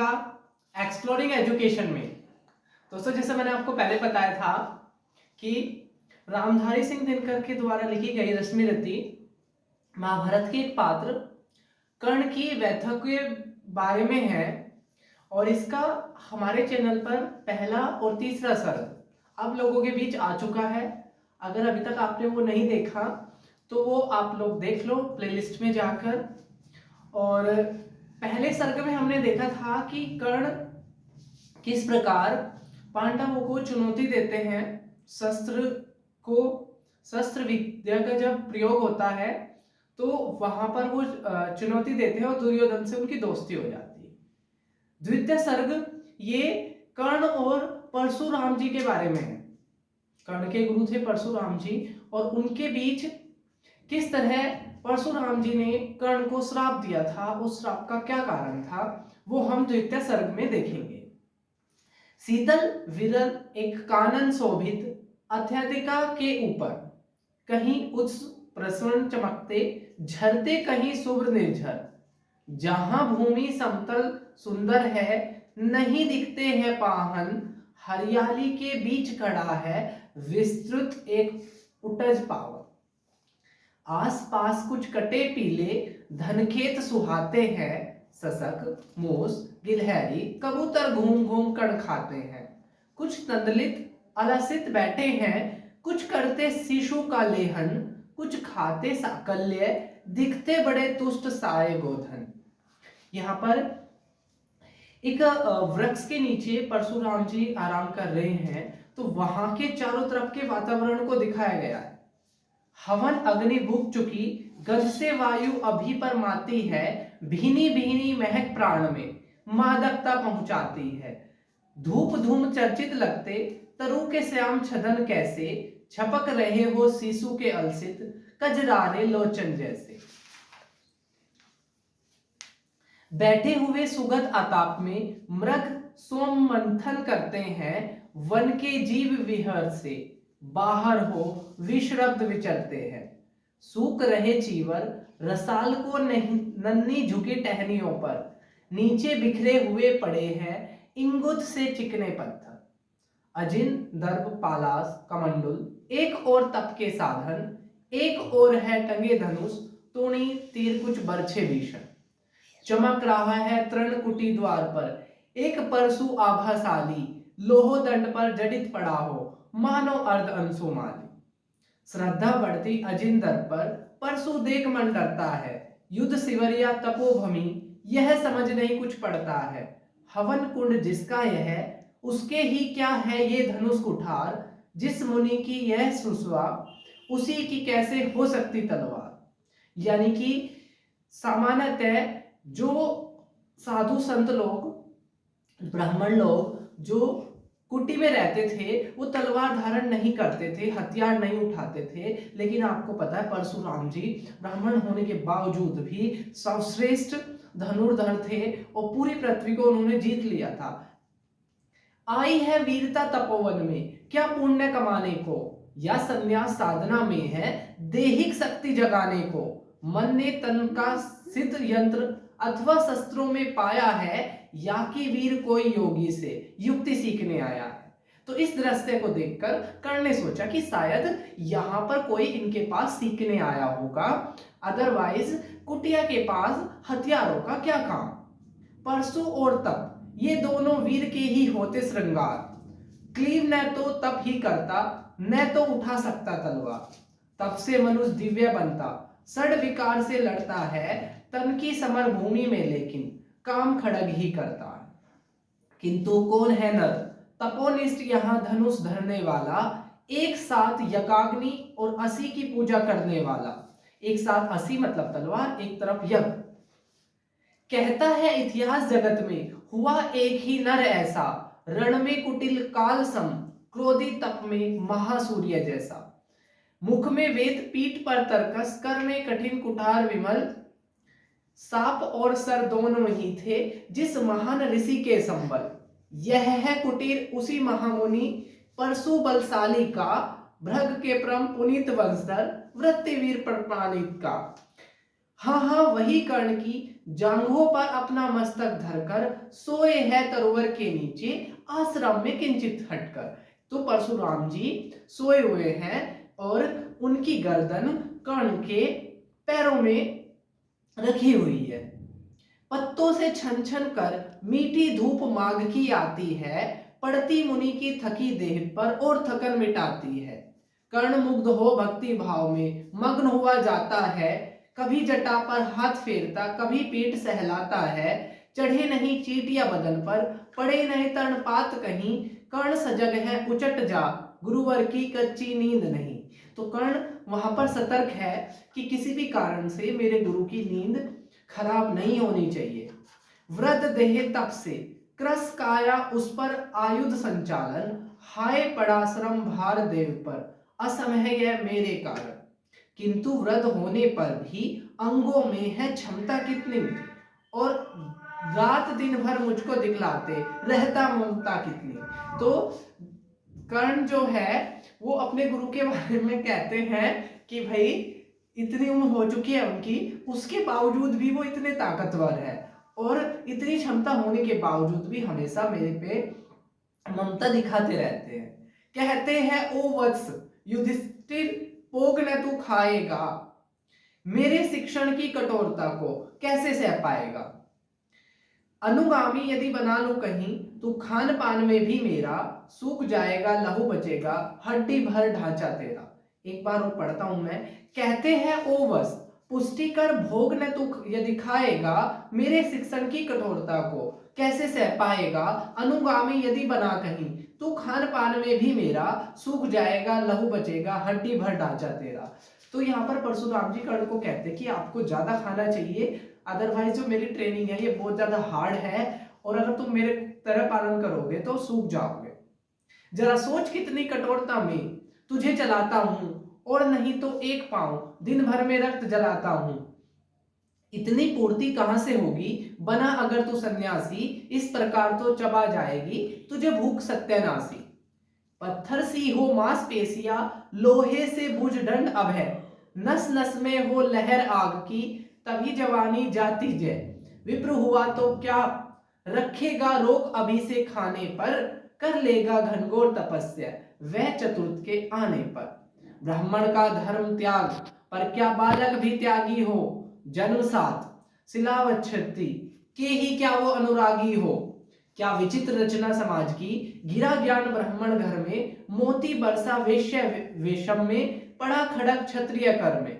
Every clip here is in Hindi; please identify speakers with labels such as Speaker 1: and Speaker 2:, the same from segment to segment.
Speaker 1: था एक्सप्लोरिंग एजुकेशन में। दोस्तों जैसे मैंने आपको पहले बताया था कि रामधारी सिंह दिनकर के द्वारा लिखी गई रश्मिरथी महाभारत के एक पात्र कर्ण की व्यथा के बारे में है और इसका हमारे चैनल पर पहला और तीसरा सर्ग अब लोगों के बीच आ चुका है। अगर अभी तक आपने वो नहीं देखा तो वो आप लोग देख लो प्लेलिस्ट में जाकर। और पहले सर्ग में हमने देखा था कि कर्ण किस प्रकार पांडवों को चुनौती देते हैं, शस्त्र विद्या का जब प्रयोग होता है तो वहां पर वो चुनौती देते हैं और दुर्योधन से उनकी दोस्ती हो जाती है। द्वितीय सर्ग ये कर्ण और परशुराम जी के बारे में है। कर्ण के गुरु थे परशुराम जी और उनके बीच किस तरह परशुराम जी ने कर्ण को श्राप दिया था, उस श्राप का क्या कारण था वो हम द्वितीय सर्ग में देखेंगे। शीतल विरल एक कानन शोभित अत्यधिका के ऊपर कहीं उच्च प्रसन्न चमकते झरते कहीं शुभ्र निर्झर, जहां भूमि समतल सुंदर है नहीं दिखते हैं पाहन, हरियाली के बीच खड़ा है विस्तृत एक उटज पावन, आसपास कुछ कटे पीले धनखेत सुहाते हैं, ससक मूस गिलहरी कबूतर घूम घूम कण खाते हैं, कुछ नंदलित अलसित बैठे हैं, कुछ करते शिशु का लेहन, कुछ खाते साकल्य दिखते बड़े तुष्ट साये गोधन। यहाँ पर एक वृक्ष के नीचे परशुराम जी आराम कर रहे हैं तो वहां के चारों तरफ के वातावरण को दिखाया गया है। हवन अग्नि भुक चुकी गंध से वायु अभी पर माती है, भीनी भीनी महक प्राण में मादकता पहुंचाती है, धूप धूम चर्चित लगते तरु के श्याम छदन कैसे, छपक रहे हो शिशु के अलसित कजरारे लोचन जैसे, बैठे हुए सुगत आताप में मृग सोम मंथन करते हैं, वन के जीव विहर से बाहर हो विश्रब्द विचरते हैं, सूख रहे चीवर रसाल को नन्ही झुकी टहनियों पर, नीचे बिखरे हुए पड़े हैं इंगुत से चिकने पत्थर, अजिन दर्भ पालास कमंडुल एक और तप के साधन, एक और है टंगे धनुष तूणी तीर कुछ बरछे भीषण, चमक रहा है तृण कुटी द्वार पर एक परशु आभाशाली, लोहो दंड पर जडित पड़ा हो मानो अर्ध अंशुमाली, श्रद्धा बढ़ती अजिंदर पर परशु देख मन डरता है, युद्ध शिवरिया तपोभूमि यह समझ नहीं कुछ पड़ता है, हवन कुंड जिसका यह उसके ही क्या है ये धनुष कुठार, जिस मुनि की यह सुसवा उसी की कैसे हो सकती तलवार। यानी कि सामान्यतः जो साधु संत लोग ब्राह्मण लोग जो कुटी में रहते थे वो तलवार धारण नहीं करते थे, हथियार नहीं उठाते थे, लेकिन आपको पता है परशुराम जी ब्राह्मण होने के बावजूद भी सर्वश्रेष्ठ धनुर्धर थे और पूरी पृथ्वी को उन्होंने जीत लिया था। आई है वीरता तपोवन में क्या पुण्य कमाने को, या संन्यास साधना में है देहिक शक्ति जगाने को, मन ने तन का सिद्ध यंत्र अथवा शस्त्रों में पाया है, या कि वीर कोई योगी से युक्ति सीखने आया है। तो इस दृश्य को देखकर कर्ण ने सोचा कि शायद यहाँ पर कोई इनके पास सीखने आया होगा, अदरवाइज कुटिया के पास हथियारों का क्या काम। परशु और तप ये दोनों वीर के ही होते श्रृंगार, क्लीव न तो तप ही करता न तो उठा सकता तलवार, तप से मनुष्य दिव्य बनता सड़ विकार से लड़ता है, तन की समर भूमि में लेकिन काम खड़ग ही करता है। किंतु कौन है नर तपोनिष्ठ यहाँ धनुष धरने वाला, एक साथ यज्ञाग्नि और असी की पूजा करने वाला, एक साथ असी मतलब तलवार एक तरफ यज्ञ। कहता है इतिहास जगत में हुआ एक ही नर ऐसा, रण में कुटिल काल सम क्रोधी तप में महासूर्य जैसा, मुख में वेद पीठ पर तर्कस कर में कठिन कुठार विमल, साप और सर दोनों ही थे जिस महान ऋषि के संबल, यह है कुटीर उसी महामुनि परशु बलशाली का, भृग के परम पुनीत वंशधर वृत्तिवीर प्रमाणित का, हाँ हाँ वही कर्ण की जांघों पर अपना मस्तक धरकर सोए है तरोवर के नीचे आश्रम में किंचित हटकर। तो परशुराम जी सोए हुए हैं और उनकी गर्दन कर्ण के पैरों में रखी हुई है। पत्तों से छन छन कर मीठी धूप माघ की आती है, पड़ती मुनि की थकी देह पर और थकन मिटाती है। कर्ण मुग्ध हो भक्ति भाव में मग्न हुआ जाता है, कभी जटा पर हाथ फेरता कभी पीठ सहलाता है। चढ़े नहीं चीटियां बदन पर, पड़े नहीं तर्णपात कहीं, कर्ण सजग है उचट जा, गुरुवर की कच्ची नींद नहीं। तो कर्ण वहां पर सतर्क है कि किसी भी कारण से मेरे गुरु की नींद खराब नहीं होनी चाहिए। व्रत देह तप से क्रस काया उस पर आयुध संचालन, हाय पड़ा श्रम भार देव पर, असमय यह मेरे कारण। किंतु वृद्ध होने पर भी अंगों में है क्षमता कितनी, और रात दिन भर मुझको दिखलाते रहता ममता कितनी। तो कर्ण जो है वो अपने गुरु के बारे में कहते हैं कि भाई इतनी उम्र हो चुकी है उनकी, उसके बावजूद भी वो इतने ताकतवर है और इतनी क्षमता होने के बावजूद भी हमेशा मेरे पे ममता दिखाते रहते हैं। कहते हैं ओ वत्स युधिष्ठिर पोग न तू खाएगा, मेरे शिक्षण की कठोरता को कैसे सह पाएगा। अनुगामी यदि बना लूं कहीं, तो खान पान में भी मेरा सूख जाएगा लहू बचेगा, हड्डी भर ढांचा तेरा। एक बार और पढ़ता हूं मैं। कहते हैं ओ वत्स पुष्टिकर भोग न तू यदि खाएगा, मेरे शिक्षण की कठोरता को कैसे सह पाएगा। अनुगामी यदि बना कहीं, तो खान पान में भी मेरा सूख जाएगा लहू बचेगा, हड्डी भर ढांचा तेरा। तो यहाँ पर परशुराम जी कर्ण को कहते हैं कि आपको ज्यादा खाना चाहिए, अदरवाइज जो मेरी ट्रेनिंग है ये बहुत ज्यादा हार्ड है और अगर तुम मेरे तरह पालन करोगे तो सूख जाओगे। जरा सोच कितनी कठोरता में तुझे चलाता हूं, और नहीं तो एक पांव दिन भर में रक्त जलाता हूं। इतनी पूर्ति कहां से होगी बना अगर तू सन्यासी, इस प्रकार तो चबा जाएगी तुझे भूख सत्यानाशी। पत्थर सी हो मांसपेशियां, लोहे से भुज दंड अब है, नस नस में हो लहर आग की, तभी जवानी जाती जय। विप्र हुआ तो क्या रखेगा रोक अभी से खाने पर, कर लेगा घनघोर तपस्या वह चतुर्थ के आने पर। ब्राह्मण का धर्म त्याग पर क्या बालक भी त्यागी हो, जन्म साथ सिलावच्छति के ही क्या वो अनुरागी हो। क्या विचित्र रचना समाज की, गिरा ज्ञान ब्राह्मण घर में, मोती बरसा वेश्य वेशम में, पड़ा खड़क क्षत्रिय कर में।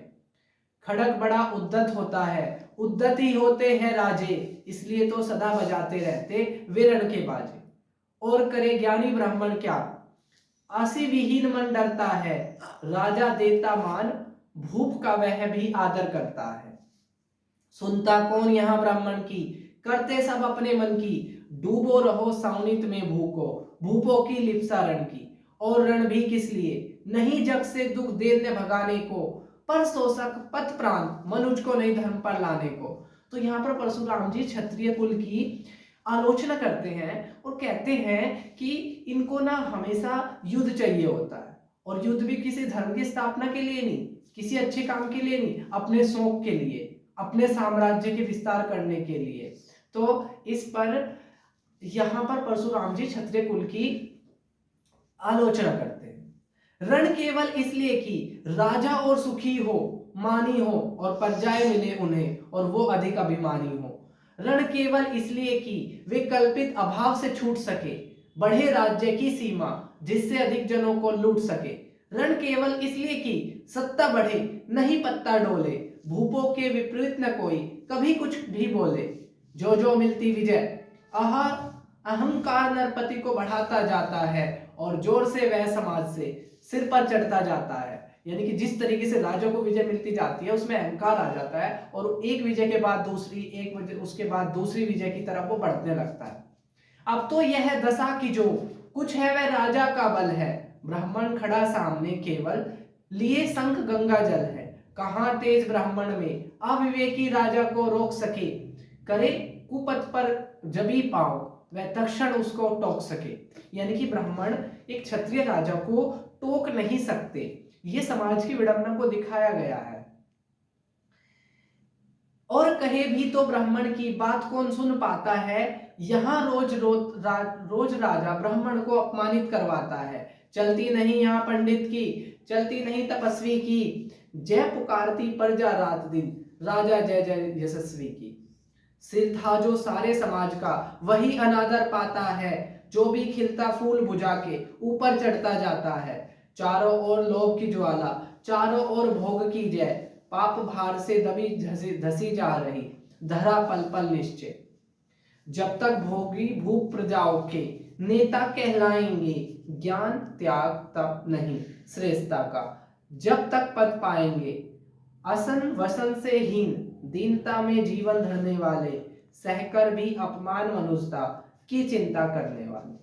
Speaker 1: खड़क बड़ा उद्दत होता है, उद्दत ही होते हैं राजे, इसलिए तो सदा बजाते रहते वे रण के बाजे। और करे ज्ञानी ब्राह्मण क्या, आसी विहीन मन डरता है, राजा देता मान, भूप का वह भी आदर करता है। सुनता कौन यहाँ ब्राह्मण की, करते सब अपने मन की, डूबो रहो साउनित में भूको, भूपों की लिप्सा रण की। और रण भी किस लिए, नहीं जग से दुख दैन्य भगाने को, पर शोषक पथ प्राण मनुज को नहीं धर्म पर लाने को। तो यहाँ पर परशुराम जी क्षत्रिय कुल की आलोचना करते हैं और कहते हैं कि इनको ना हमेशा युद्ध चाहिए होता है, और युद्ध भी किसी धर्म की स्थापना के लिए नहीं, किसी अच्छे काम के लिए नहीं, अपने शौक के लिए, अपने साम्राज्य के विस्तार करने के लिए। तो इस पर यहां पर परशुराम जी क्षत्रिय कुल की आलोचना करते हैं। रण केवल इसलिए कि राजा और सुखी हो, मानी हो, और प्रजाएं मिले उन्हें और वो अधिक अभिमानी हो। रण केवल इसलिए कि वे कल्पित अभाव से छूट सके, बढ़े राज्य की सीमा जिससे अधिक जनों को लूट सके। रण केवल इसलिए कि सत्ता बढ़े नहीं पत्ता डोले, भूपों के विपरीत न कोई कभी कुछ भी बोले। जो जो मिलती विजय अहंकार नरपति को बढ़ाता जाता है, और जोर से वह समाज से सिर पर चढ़ता जाता है। यानी कि जिस तरीके से राजा को विजय मिलती जाती है उसमें अहंकार आ जाता है, और एक विजय के बाद दूसरी, एक विजय उसके बाद दूसरी विजय की तरफ वो बढ़ने लगता है। अब तो यह दशा की जो कुछ है वह राजा का बल है, ब्राह्मण खड़ा सामने केवल लिए शंख गंगा जल है। कहां तेज ब्राह्मण में अविवेकी राजा को रोक सके, करे कुपथ पर जबी पाओ वह तक्षण उसको टोक सके। यानी कि ब्राह्मण एक क्षत्रिय राजा को टोक नहीं सकते, ये समाज की विडंबना को दिखाया गया है। और कहे भी तो ब्राह्मण की बात कौन सुन पाता है। यहाँ रोज राजा ब्राह्मण को अपमानित करवाता है। चलती नहीं यहाँ पंडित की, चलती नहीं तपस्वी की, जय पुकारती प्रजा रात दिन, राजा जय जय यशस्वी की। सिर था जो सारे समाज का, वही अनादर पाता है, जो भी खिलता फूल बुझा के ऊपर चढ़ता जाता है। चारों ओर लोभ की ज्वाला, चारों ओर भोग की जय, पाप भार से दबी धसी जा रही, धरा पल पल निश्चय। जब तक भोगी भूख प्रजाओं के, नेता कहलाएंगे, ज्ञान त्याग तप नहीं श्रेष्ठता का। जब तक पद पाएंगे असन वसन से हीन, दीनता में जीवन धरने वाले, सहकर भी अपमान मनुष्यता की चिंता करने वाले।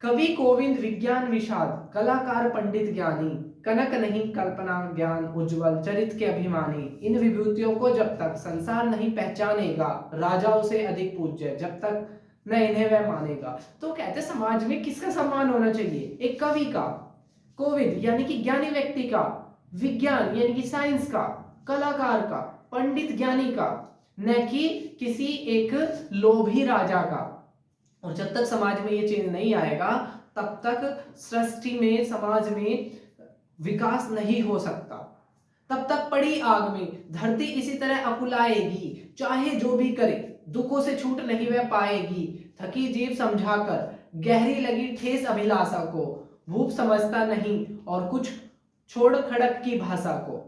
Speaker 1: कवि कोविंद विज्ञान विषाद, कलाकार पंडित ज्ञानी, कनक नहीं कल्पना ज्ञान उज्जवल, चरित के अभिमानी। इन विभूतियों को जब तक संसार नहीं पहचानेगा, राजाओं से अधिक पूज्य जब तक न इन्हें वह मानेगा। तो कहते समाज में किसका सम्मान होना चाहिए? एक कवि का, कोविद यानी कि ज्ञानी व्यक्ति का, विज्ञान यानी कि साइंस का, कलाकार का, पंडित ज्ञानी का, न कि किसी एक लोभी राजा का। और जब तक समाज में ये चेंज नहीं आएगा तब तक सृष्टि में, समाज में विकास नहीं हो सकता। तब तक पड़ी आग में धरती इसी तरह अकुलाएगी, चाहे जो भी करे दुखों से छूट नहीं वह पाएगी। थकी जीव समझाकर गहरी लगी ठेस अभिलाषा को, भूप समझता नहीं और कुछ छोड़ खड़क की भाषा को।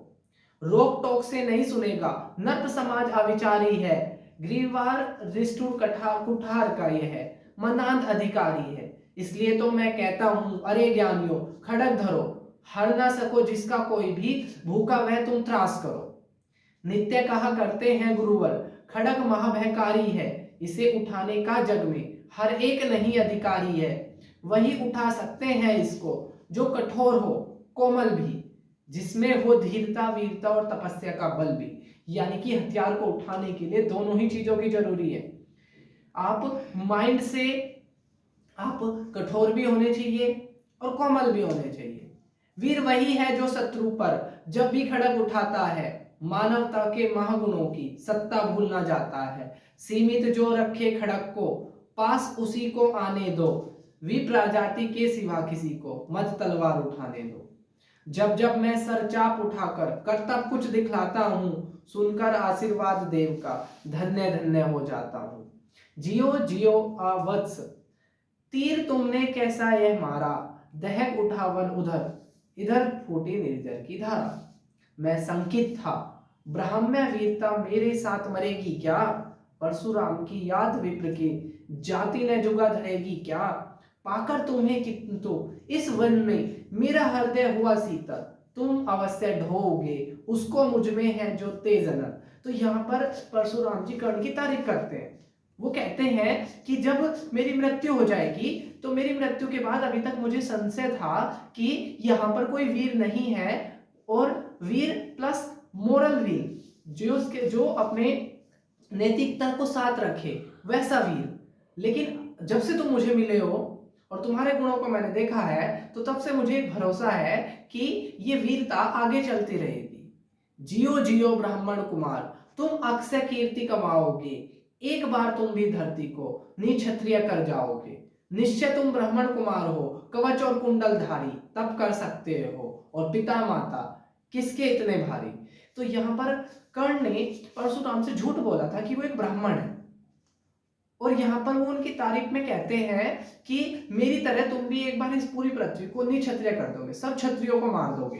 Speaker 1: रोक टोक से नहीं सुनेगा, नर्प समाज अविचारी है, ग्रीवार रिष्टु कुठार का यह है, मनांध अधिकारी है। इसलिए तो मैं कहता हूं, अरे ज्ञानियों खड़क धरो, हर ना सको जिसका कोई भी, भूखा वह तुम त्रास करो। नित्य कहा करते हैं गुरुवर, खड़क महाभयकारी है, इसे उठाने का जग में हर एक नहीं अधिकारी है। वही उठा सकते हैं इसको जो कठोर हो कोमल भी, जिसमें हो धीरता वीरता और तपस्या का बल भी। यानी कि हथियार को उठाने के लिए दोनों ही चीजों की जरूरी है। आप माइंड से आप कठोर भी होने चाहिए और कोमल भी होने चाहिए। वीर वही है जो शत्रु पर जब भी खड़ग उठाता है, मानवता के महागुणों की सत्ता भूल ना जाता है। सीमित जो रखे खड़ग को, पास उसी को आने दो, विप्र जाति के सिवा किसी को मत तलवार उठाने दो। जब जब मैं सर चाप उठाकर कर्तव्य कुछ दिखलाता हूं, सुनकर आशीर्वाद देव का धन्य धन्य हो जाता हूं। जियो जियो आवत्स, तीर तुमने कैसा यह मारा, दहक उठा वन उधर, इधर फूटी निर्जर की धारा। मैं संकित था, ब्राह्म्य वीरता मेरे साथ मरेगी क्या, परशुराम की याद विप्र की जाति ने जुगा धरेगी क्या। पाकर तुम्हें किंतु इस वन में मेरा हृदय हुआ शीतल, तुम अवश्य ढोओगे उसको मुझ में है जो तेज अनल। तो यहाँ पर परशुराम जी कर्ण की तारीफ करते हैं। वो कहते हैं कि जब मेरी मृत्यु हो जाएगी तो मेरी मृत्यु के बाद अभी तक मुझे संशय था कि यहाँ पर कोई वीर नहीं है, और वीर प्लस मोरल वीर जो अपने नैतिकता को साथ रखे वैसा वीर। लेकिन जब से तुम मुझे मिले हो और तुम्हारे गुणों को मैंने देखा है तो तब से मुझे एक भरोसा है कि ये वीरता आगे चलती रहेगी। जियो जियो ब्राह्मण कुमार, तुम अक्षय कीर्ति कमाओगे, एक बार तुम भी धरती को निक्षत्रिय कर जाओगे। निश्चय तुम ब्राह्मण कुमार हो, कवच और कुंडल धारी, तब कर सकते हो, और पिता माता किसके इतने भारी। तो यहाँ पर कर्ण ने परशुराम से झूठ बोला था कि वो एक ब्राह्मण है, और यहाँ पर वो उनकी तारीफ में कहते हैं कि मेरी तरह तुम भी एक बार इस पूरी पृथ्वी को निक्षत्रिय कर दोगे, सब क्षत्रियों को मार दोगे।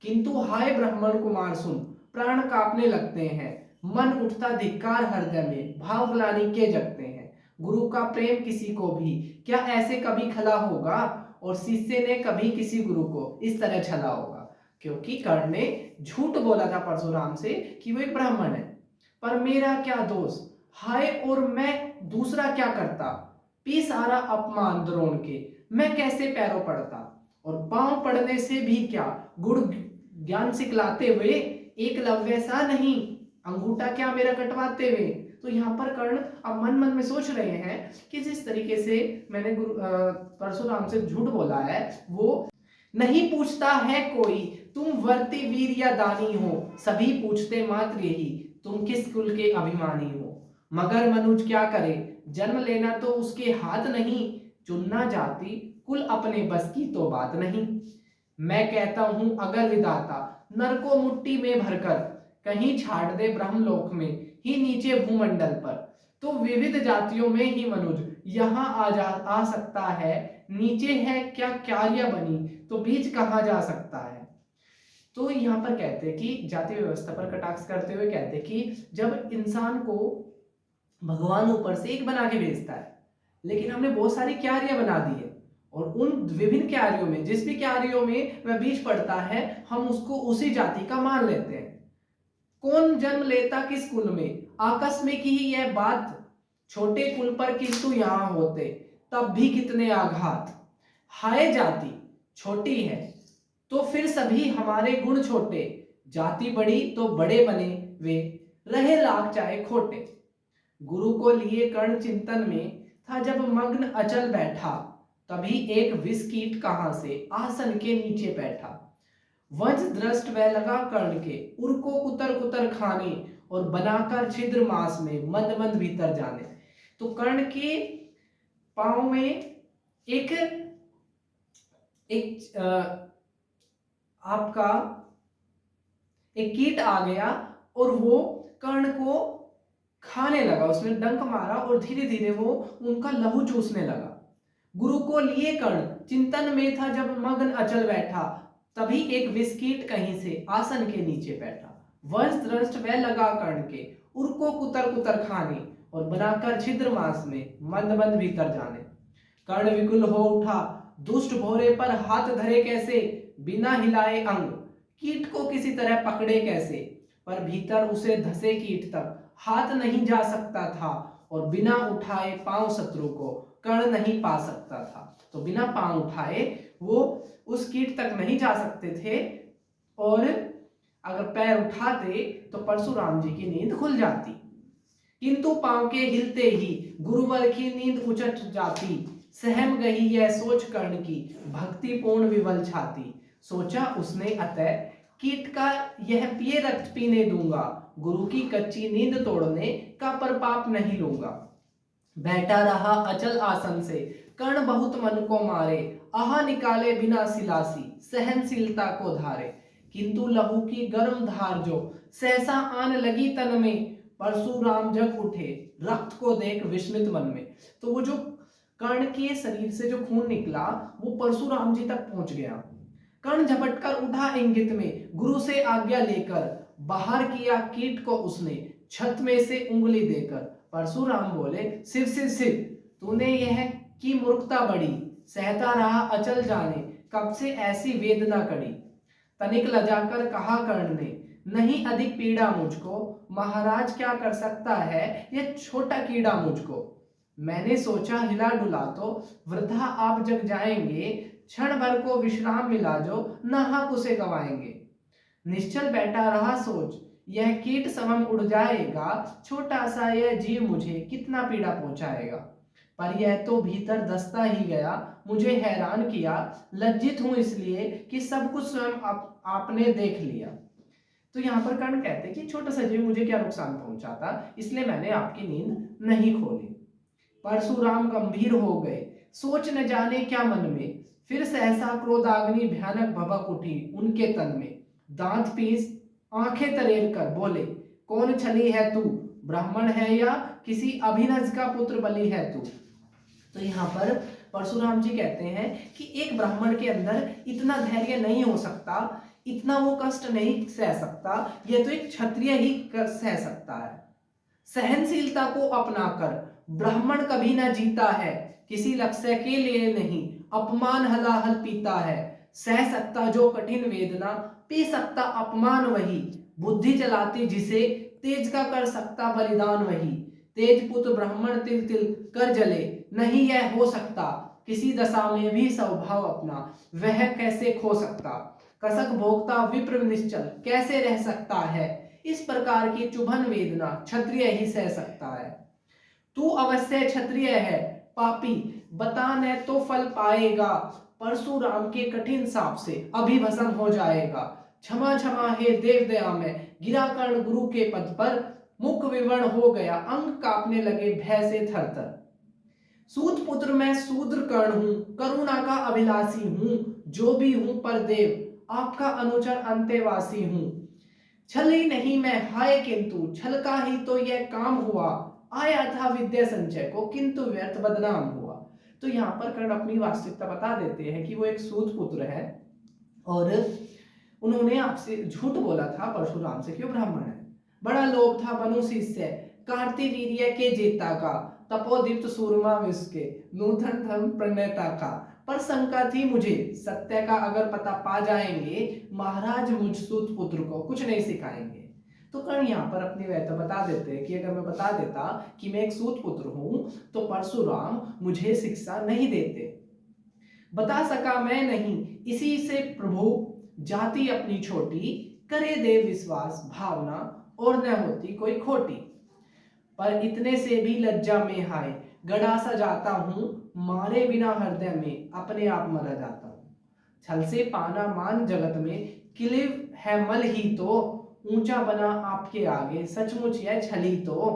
Speaker 1: किंतु हाय ब्राह्मण कुमार सुन, प्राण कांपने लगते हैं, मन उठता धिक्कार हृदय में, भाव ग्लानि के जगते हैं। गुरु का प्रेम किसी को भी क्या ऐसे कभी खला होगा, और शिष्य ने कभी किसी गुरु को इस तरह छला होगा। क्योंकि कर्ण ने झूठ बोला था परशुराम से कि वो एक ब्राह्मण है। पर मेरा क्या दोष, हाय और मैं दूसरा क्या करता, पी सारा अपमान द्रोण के, मैं कैसे पैरों पड़ता। और पांव पड़ने से भी क्या, गुड़ ज्ञान सिखलाते हुए एकलव्य सा नहीं, अंगूठा क्या मेरा कटवाते हुए। तो यहाँ पर कर्ण अब मन मन में सोच रहे हैं कि जिस तरीके से मैंने परशुराम से झूठ बोला है, वो नहीं पूछता है कोई तुम वर्ती वीर या दानी हो, सभी पूछते मात्र यही तुम किस कुल के अभिमानी हो। मगर मनुज क्या करे, जन्म लेना तो उसके हाथ नहीं, चुनना जाति कुल अपने बस की तो बात नहीं। मैं कहता हूं अगर विधाता नर को मुट्ठी में भरकर कहीं छाड़ दे ब्रह्मलोक में ही नीचे भूमंडल पर, तो विविध जातियों में ही मनुज यहाँ आ सकता है। नीचे है क्या कार्य बनी तो बीच कहाँ जा सकता है। तो यहाँ पर कहते हैं कि जाति व्यवस्था पर कटाक्ष करते हुए कहते हैं कि जब इंसान को भगवान ऊपर से एक बना के भेजता है, लेकिन हमने बहुत सारी क्यारियां बना दी है, और उन विभिन्न क्यारियों में जिस भी क्यारियों में वह बीज पड़ता है हम उसको उसी जाति का मान लेते हैं। कौन जन्म लेता किस कुल में, आकस्मिक ही यह बात, छोटे कुल पर किंतु यहाँ होते तब भी कितने आघात। हाय जाति छोटी है तो फिर सभी हमारे गुण छोटे, जाति बड़ी तो बड़े बने वे, रहे लाख चाहे खोटे। गुरु को लिए कर्ण चिंतन में था जब मग्न अचल बैठा, तभी एक विष कीट कहां से आसन के नीचे बैठा। वंश दृष्ट वह लगा कर्ण के, उर को कुतर कुतर खाने, और बनाकर छिद्र मांस में मंद मंद भीतर जाने। तो कर्ण के पांव में एक आपका एक कीट आ गया और वो कर्ण को खाने लगा, उसने डंक मारा और धीरे धीरे वो उनका लहू चूसने लगा। गुरु को लिए कर्ण चिंतन में था जब मग्न अचल बैठा, तभी एक विस्कीट कहीं से आसन के नीचे बैठा। वंश दृष्ट वह लगा कर्ण के, उर को कुतर कुतर खाने, और बनाकर छिद्र मांस में मंद मंद भीतर जाने। कर्ण विकुल हो उठा, दुष्ट भोरे पर हाथ धरे कैसे, बिना हिलाए अंग कीट को किसी तरह पकड़े कैसे। पर भीतर उसे धसे कीट तक हाथ नहीं जा सकता था, और बिना उठाए पांव शत्रु को कर्ण नहीं पा सकता था। तो बिना पांव उठाए वो उस कीट तक नहीं जा सकते थे, और अगर पैर उठाते तो परशुराम जी की नींद खुल जाती। किंतु पांव के हिलते ही गुरुवर की नींद उचट जाती, सहम गई यह सोच कर्ण की भक्ति पूर्ण विवल छाती। सोचा उसने अतः कीट का यह पिए रक्त पीने दूंगा, गुरु की कच्ची नींद तोड़ने का पर पाप नहीं लूंगा। बैठा रहा अचल आसन से कर्ण बहुत मन को मारे, आहा निकाले बिना सिलासी सहनशीलता को धारे। किंतु लहू की गर्म धार जो सहसा आन लगी तन में, परशुराम जग उठे रक्त को देख विस्मित मन में। तो वो जो कर्ण के शरीर से जो खून निकला वो परशुराम जी तक पहुंच गया। कर्ण झपट कर उठा इंगित में, गुरु से आज्ञा लेकर बाहर किया कीट को उसने छत में से उंगली देकर। परशुराम बोले शिव शिव शिव, तूने यह की मूर्खता बड़ी, सहता रहा अचल जाने कब से ऐसी वेदना कड़ी। तनिक लजाकर कहा कर्ण ने, नहीं अधिक पीड़ा मुझको, महाराज क्या कर सकता है यह छोटा कीड़ा मुझको। मैंने सोचा हिला डुला तो वृद्धा आप जग जाएंगे, क्षण भर को विश्राम मिला जो नाहक उसे गवाएंगे। निश्चल बैठा रहा सोच, यह कीट समम उड़ जाएगा, छोटा सा यह जीव मुझे कितना पीड़ा पहुंचाएगा। पर यह तो भीतर धसता ही गया, मुझे हैरान किया, लज्जित हूं इसलिए कि सब कुछ स्वयं आपने देख लिया। तो यहाँ पर कर्ण कहते कि छोटा सा जीव मुझे क्या नुकसान पहुंचाता, इसलिए मैंने आपकी नींद नहीं खोली। परशुराम गंभीर हो गए, सोच न जाने क्या मन में, फिर सहसा क्रोधाग्नि भयानक भभक उठी उनके तन में। दांत पीस आंखें तरेर कर बोले, कौन छली है तू, ब्राह्मण है या किसी अभिनज का पुत्र बलि है तू। तो यहाँ पर परशुराम जी कहते हैं कि एक ब्राह्मण के अंदर इतना धैर्य नहीं हो सकता, इतना वो कष्ट नहीं सह सकता, यह तो एक क्षत्रिय ही सह सकता है। सहनशीलता को अपनाकर ब्राह्मण कभी ना जीता है, किसी लक्ष्य के लिए नहीं अपमान हलाहल पीता है। सह सकता जो कठिन वेदना, पी सकता अपमान वही, बुद्धि चलाती जिसे तेज का कर सकता बलिदान वही। तेज पुत्र ब्राह्मण तिल तिल कर जले, नहीं यह हो सकता, किसी दशा में भी स्वभाव अपना वह कैसे खो सकता। कसक भोगता विप्र निश्चल कैसे रह सकता है, इस प्रकार की चुभन वेदना क्षत्रिय ही सह सकता है। तू अवश्य क्षत्रिय है पापी, बता न तो फल पाएगा, परशुराम के कठिन साप से अभिभस्म हो जाएगा। क्षमा क्षमा हे देव दया में गिरा कर्ण गुरु के पद पर, मुख विवर्ण हो गया अंग कांपने लगे भय से थरथर। सूत पुत्र मैं शूद्र कर्ण हूं, करुणा का अभिलाषी हूं, जो भी हूं पर देव आपका अनुचर अंतेवासी हूं। छली नहीं मैं हाय किंतु छल का ही तो यह काम हुआ, आया था विद्या संचय को किंतु व्यर्थ बदनाम हुआ। तो यहाँ पर कर्ण अपनी वास्तविकता बता देते हैं कि वो एक सूत पुत्र है और उन्होंने आपसे झूठ बोला था परशुराम से कि वो ब्राह्मण है। बड़ा लोभ था बनु शिष्य कार्तिवीर्य के जेता का, तपोदीप्त सूरमा विश्व नूतन धर्म प्रणेता का। पर शंका थी मुझे सत्य का अगर पता पा जाएंगे, महाराज मुझ सूत पुत्र को कुछ नहीं सिखाएंगे। तो कर्ण यहाँ पर अपनी वैधता बता देते हैं कि अगर मैं बता देता कि मैं एक सूत पुत्र हूं तो परशुराम मुझे शिक्षा नहीं देते। बता सका मैं नहीं इसी से प्रभु जाति अपनी छोटी, करे दे विश्वास भावना और न होती कोई खोटी। पर इतने से भी लज्जा में हाय गड़ा सा जाता हूं, मारे बिना हृदय में अपने आप मरा जाता हूं। छल से पाना मान जगत में किलिव है मल ही तो, ऊंचा बना आपके आगे सचमुच यह छली तो।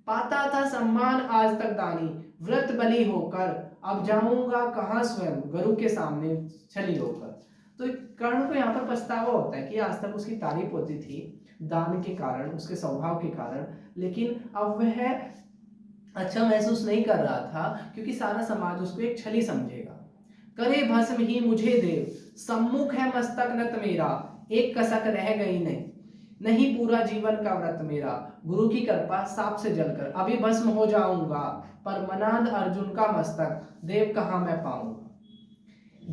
Speaker 1: पाता था सम्मान आज तक दानी व्रत बलि होकर, अब जाऊंगा कहां स्वयं गुरु के सामने छली होकर। तो कर्ण को यहाँ पर पछतावा होता है कि आज तक उसकी तारीफ होती थी दान के कारण, उसके स्वभाव के कारण, लेकिन अब वह अच्छा महसूस नहीं कर रहा था क्योंकि सारा समाज उसको एक छली समझेगा। करे भस्म ही मुझे देव, सम्मुख है मस्तक नत मेरा, एक कसक रह गई नहीं, नहीं पूरा जीवन का व्रत मेरा। गुरु की कृपा साप से जलकर अभी भस्म हो जाऊंगा, पर मनांध अर्जुन का मस्तक देव कहाँ मैं पाऊंगा।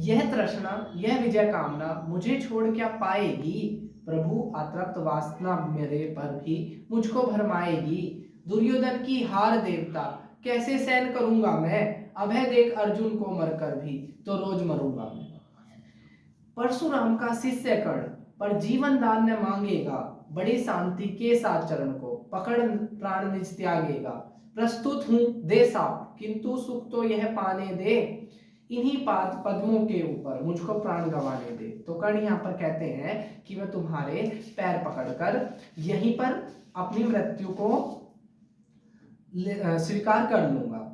Speaker 1: यह तृष्णा यह विजय कामना मुझे छोड़ क्या पाएगी, प्रभु अतृप्त वासना मेरे पर भी मुझको भरमाएगी। दुर्योधन की हार देवता कैसे सहन करूंगा मैं, अभय देख अर्जुन को मरकर भी तो रोज मरूंगा मैं। परशुराम का शिष्य कर्ण पर जीवन दान न मांगेगा, बड़ी शांति के साथ चरण को पकड़ प्राण निज त्यागेगा। प्रस्तुत हूं दे साप किंतु सुख तो यह पाने दे, इन्हीं पाद पद्मों के ऊपर मुझको प्राण गंवाने दे। तो कर्ण यहाँ पर कहते हैं कि मैं तुम्हारे पैर पकड़कर यहीं पर अपनी मृत्यु को स्वीकार कर लूंगा।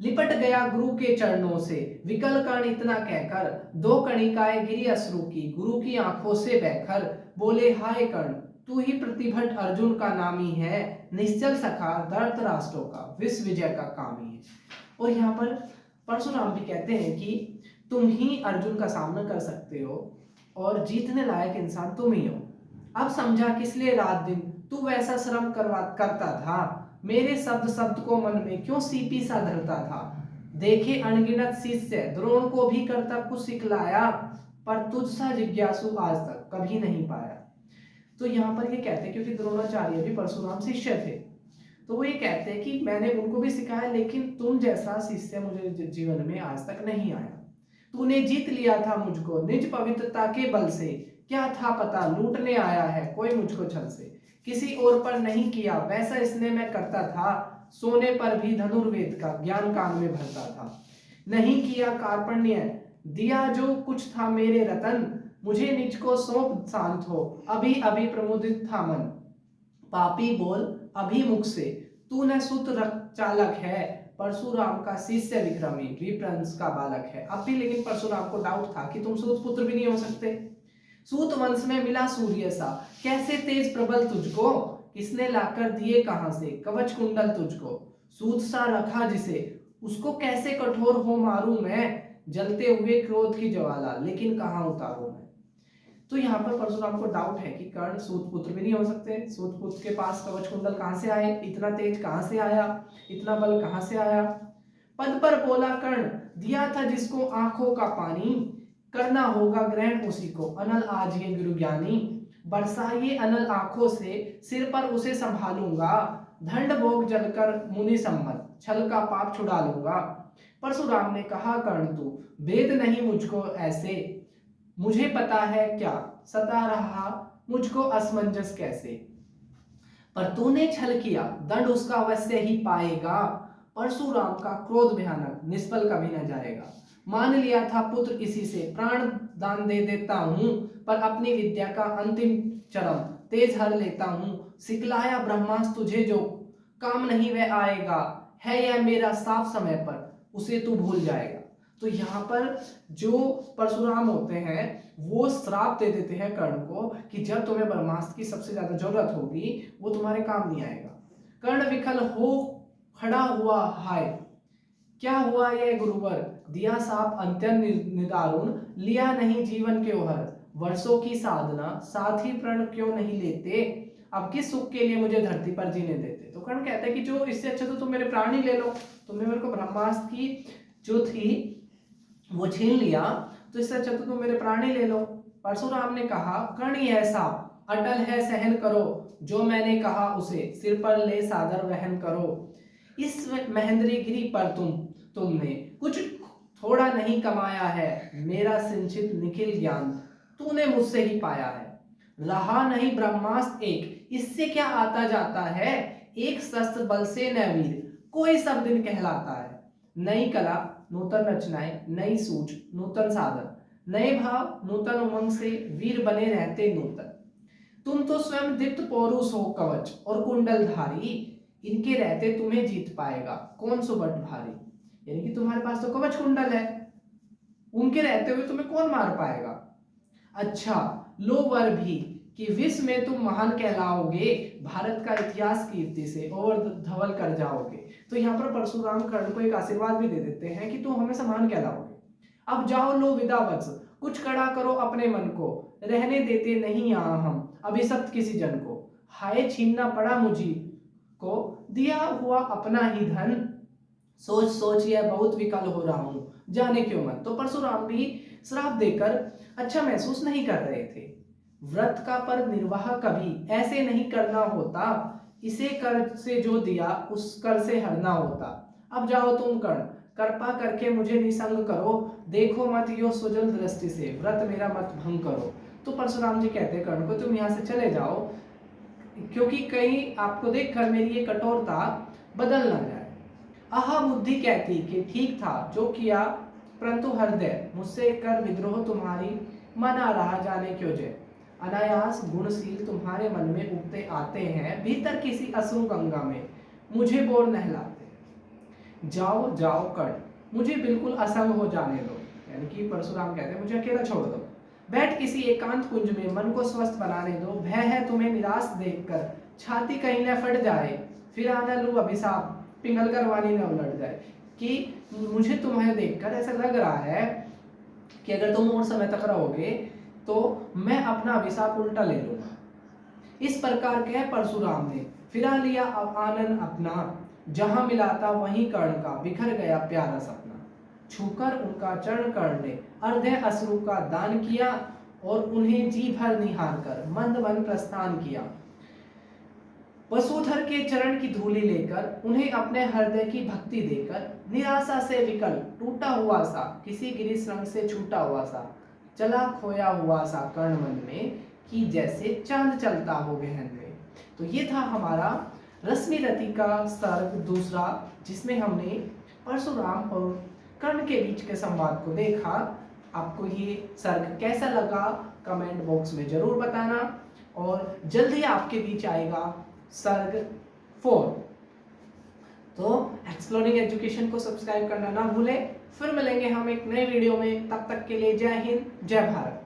Speaker 1: लिपट गया गुरु के चरणों से विकल कर्ण इतना कहकर, दो कणिकाएं गिरी अश्रु की गुरु की आंखों से बहकर। बोले हाय कर्ण तू ही प्रतिभट अर्जुन का नामी है, निश्चल सखा धृत राष्ट्रों का विश्व विजय का कामी है। और यहाँ पर परशुराम भी कहते हैं कि तुम ही अर्जुन का सामना कर सकते हो और जीतने लायक इंसान तुम ही हो। अब समझा किस लिए रात दिन तू वैसा श्रम करता था, मेरे शब्द शब्द को मन में क्यों सीपी सा धरता था। देखे अनगिनत शिष्य द्रोण को भी कर्तव्य कुछ सिखलाया, पर तुझ सा जिज्ञासु आज तक कभी नहीं पाया। तो यहाँ पर ये कहते हैं क्योंकि द्रोणाचार्य भी परशुराम शिष्य थे, तो वो ये कहते हैं कि मैंने उनको भी सिखाया लेकिन तुम जैसा शिष्य मुझे जीवन में आज तक नहीं आया। तूने जीत लिया था मुझको निज पवित्रता के बल से, क्या था पता लूटने आया है कोई मुझको छल से। किसी और पर नहीं किया वैसा इसने मैं करता था, सोने पर भी धनुर्वेद का ज्ञान कान में भरता था। नहीं किया कार्पण्य दिया जो कुछ था मेरे रतन, मुझे निज को सौंप शांत हो अभी अभी प्रमुदित था मन। पापी बोल अभी मुख से तू न सुत चालक है, परशुराम का शिष्य विक्रमी विप्रंस का बालक है। अब भी लेकिन परशुराम को डाउट था कि तुम सूत पुत्र भी नहीं हो सकते। सूत वंश में मिला सूर्य सा कैसे तेज प्रबल तुझको, किसने लाकर दिए कहां से कवच कुंडल तुझको। सूत सा रखा जिसे उसको कैसे कठोर हो मारूं मैं, जलते हुए क्रोध की ज्वाला लेकिन कहां उतारूं मैं। तो यहाँ पर परशुराम को डाउट है कि कर्ण सूत पुत्र भी नहीं हो सकते। सूत पुत्र के पास कवच कुंडल कहां से आए, इतना तेज कहां से आया, इतना बल कहां से आया। पद पर बोला कर्ण दिया था जिसको आंखों का पानी, करना होगा ग्रहण उसी को अनल आज ये गुरु ज्ञानी। बरसाइए अनल आंखों से सिर पर उसे संभालूंगा, दंड भोग जलकर मुनि सम्मत छल का पाप छुड़ा लूंगा। परशुराम ने कहा कर्ण तू वेद नहीं मुझको ऐसे, मुझे पता है क्या सता रहा मुझको असमंजस कैसे। पर तूने छल किया दंड उसका अवश्य ही पाएगा, परशुराम का क्रोध भयानक निष्फल कभी न जाएगा। मान लिया था पुत्र इसी से, प्राण दान दे देता हूँ, पर अपनी विद्या का अंतिम चरम तेज हर लेता हूँ। सिखलाया ब्रह्मास्त्र तुझे जो, काम नहीं वह आएगा, है यह मेरा साफ समय पर, उसे तू भूल जाएगा। तो यहाँ पर जो परशुराम होते हैं वो श्राप दे देते हैं कर्ण को कि जब तुम्हें ब्रह्मास्त्र की सबसे ज्यादा जरूरत होगी वो तुम्हारे काम नहीं आएगा। कर्ण विकल हो खड़ा हुआ, हाय क्या हुआ ये गुरुवर, दिया साप अंत्यन निदारुण, लिया नहीं जीवन के ओहर, वर्षों की साधना साथ ही प्रण क्यों नहीं लेते, अब किस सुख के लिए मुझे धरती पर जीने देते। तो कर्ण कहता है कि जो इससे अच्छा तो तुम मेरे प्राण ही ले लो, तुमने मेरे को ब्रह्मास्त्र की जो थी वो छीन लिया, तो इससे अच्छा तो तुम मेरे प्राण ही ले लो। परशुराम ने कहा, कर्ण यह साप अटल है सहन करो, जो मैंने कहा उसे सिर पर ले सादर वहन करो। इस महेंद्रगिरी पर तुमने कुछ थोड़ा नहीं कमाया है, मेरा सिंचित निखिल ज्ञान तूने मुझसे ही पाया है। रहा नहीं ब्रह्मास्त्र एक, इससे क्या आता जाता है, एक शस्त्र बल से न वीर, कोई सब दिन कहलाता है। नई कला नूतन रचनाएं, नई सूझ नूतन साधन, नए भाव नूतन उमंग से वीर बने रहते नूतन। तुम तो स्वयं दीप्त पौरुष हो कवच और कुंडल धारी, इनके रहते तुम्हें जीत पाएगा कौन सुबट भारी। यानी कि तुम्हारे पास तो कवच कुंडल है, उनके रहते हुए तुम्हें कौन मार पाएगा। अच्छा लो वर भी कि विश्व में तुम महान कहलाओगे, भारत का इतिहास कीर्ति से और धवल कर जाओगे। तो यहाँ पर परशुराम कर्ण को एक आशीर्वाद भी दे देते हैं कि तुम हमेशा महान कहलाओगे। अब जाओ लो विदा वत्स, कुछ कड़ा करो अपने मन को, रहने देते नहीं यहाँ हम अभिशप्त किसी जन को। हाय छीनना पड़ा मुझी को दिया हुआ अपना ही धन, सोच सोच यह बहुत विकल हो रहा हूं, जाने क्यों मन। तो परशुराम भी श्राप देकर अच्छा महसूस नहीं कर रहे थे। व्रत का पर निर्वाह कभी ऐसे नहीं करना होता, इसे कर से जो दिया उस कर से हरना होता। अब जाओ तुम कर्ण, कृपा करके मुझे निसंग करो, देखो मत यो सुजल दृष्टि से, व्रत मेरा मत भंग करो। तो परशुराम जी कहते हैं कर्ण को, तुम यहाँ से चले जाओ, क्योंकि कहीं आपको देखकर मेरी ये कठोरता बदल ना जाए। आहा बुद्धि कहती कि ठीक था जो किया, परंतु हृदय मुझसे कर विद्रोह तुम्हारी, मन आ रहा जाने क्यों जय। अनायास गुणशील तुम्हारे मन में उगते आते हैं, भीतर किसी अश्रु गंगा में मुझे बोर नहलाते। जाओ जाओ कर्ण, मुझे बिल्कुल असंग हो जाने दो। यानी कि परशुराम कहते हैं मुझे अकेला छोड़ दो, बैठ किसी एकांत कुंज में मन को स्वस्थ बनाने दो। भय है तुम्हें निराश देखकर, छाती कहीं न फट जाए, फिर आना लू अभिशाप, पिघल कर वाणी न उलट जाए। कि मुझे तुम्हें देखकर ऐसा लग रहा है कि अगर तुम और समय तक रहोगे तो मैं अपना अभिशाप उल्टा ले लूंगा। इस प्रकार कह परशुराम ने फिरा लिया अब आनंद अपना, जहां मिला था वहीं कर्ण का बिखर गया प्यारा सपना। छूकर उनका चरण कर्ण ने अर्धे अश्रु का दान किया, और उन्हें जी भर निहार कर मंद मन प्रस्थान किया। वसुधर के चरण की धूलि लेकर, उन्हें अपने हृदय की भक्ति देकर, निराशा से विकल टूटा हुआ सा, किसी गिरी श्रृंग से छूटा हुआ सा, चला खोया हुआ सा कर्ण मन में, कि जैसे चांद चलता हो गहन में। तो ये था हमारा रश्मि रति का सर्ग दूसरा, जिसमें हमने परशुराम और कर्ण के बीच के संवाद को देखा। आपको ये सर्ग कैसा लगा कमेंट बॉक्स में जरूर बताना, और जल्दी आपके बीच आएगा सर्ग 4। तो एक्सप्लोरिंग एजुकेशन को सब्सक्राइब करना ना भूले। फिर मिलेंगे हम एक नए वीडियो में, तब तक के लिए जय हिंद जय भारत।